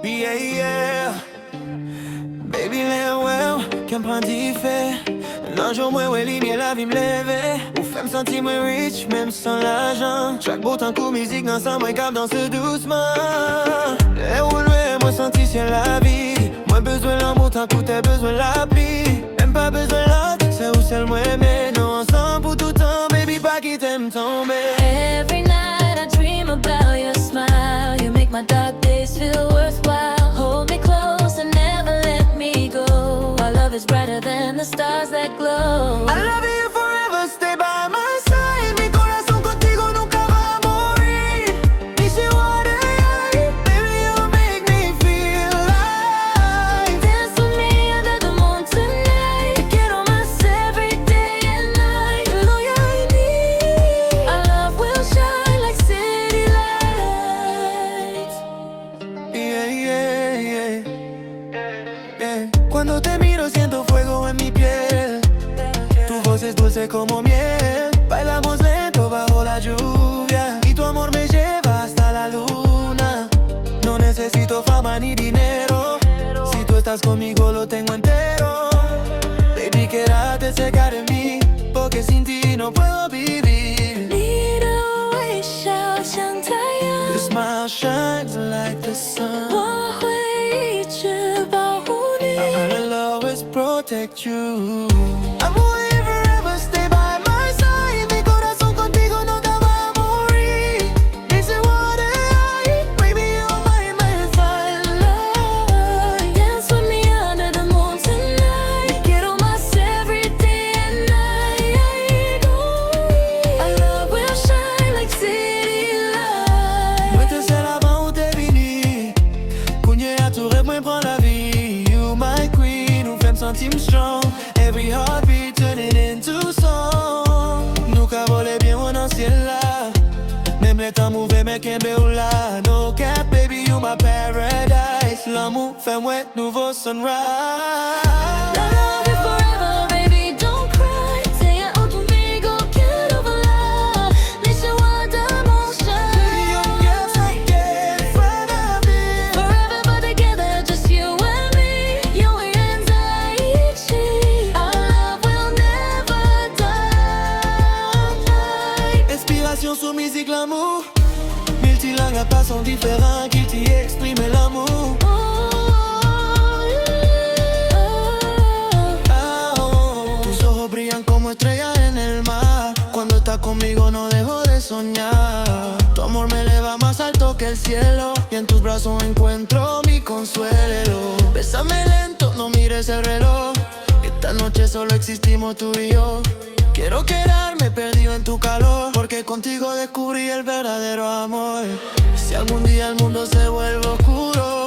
Yeah, yeah. Baby, lè well, qu'un printemps fait. Un jour, moi, ouais, l'imier, la vie me lève. Ou fait me sentir moi rich, même sans l'argent. Chaque beau temps coup, musique dans sa moi, cap danse doucement. Et où moi, senti c'est la vie. Moi, besoin l'amour, tant coup, t'as besoin la pluie. Même pas besoin l'autre, c'est où c'est le moi, mais non, ensemble pour tout temps, baby, pas qui t'aime tomber. Every night I dream about your smile. You make my dark days feel worthwhile. Hold me close and never let me go. Our love is brighter than the stars that glow. I love you forever, stay by my side. Mi corazón contigo nunca va a morir. Dice water, baby, you make me feel like. Dance with me under the moon tonight. Te quiero más every day and night. Lo I need. Our love will shine like city lights. Yeah, yeah, yeah, yeah. Cuando te miro siento fuego en mi piel. Tu voz es dulce como miel. Bailamos lento bajo la lluvia. Y tu amor me lleva hasta la luna. No necesito fama ni dinero. Si tú estás conmigo lo tengo entero. Baby, quédate cerca de mí, porque sin ti no puedo vivir. 你的微笑像太阳， Your smile shines like the sun. 我会一直保护你。 I'm gonna always protect you. I'm with forever, stay by my side. Mi corazón contigo nunca va a morir. Dice water, baby, you're my Firelight. Dance with me under the moon tonight. Te quiero más every day and night. Our love will shine like city lights. Moi te sers avant ou t'es fini. Cougné à tout rêve, moi prends la vie. You my queen, ou fais me sentir strong. Every heartbeat turning into song. Nunca volé bien ou dans ciel là. Même les temps mauvais, mais qu'un ou là. No cap, baby, you my paradise. L'amour fait moi nouveau sunrise. I love you forever, baby, don't cry. Tenha o comigo, quero volar. Deixa o You guess I can't find a bit. Forever but together, just you and me. 영원히在一起. Our love will never die. Inspiration sous musique, l'amour. Multilangue à façon différente qui t'y exprime l'amour. Tus ojos brillan como estrellas en el mar. Cuando estás conmigo no dejo de soñar. Tu amor me eleva más alto que el cielo. Y en tus brazos encuentro mi consuelo. Bésame lento, no mires el reloj. Esta noche solo existimos tú y yo. Quiero quedarme perdido en tu calor, porque contigo descubrí el verdadero amor. Si algún día el mundo se vuelve oscuro,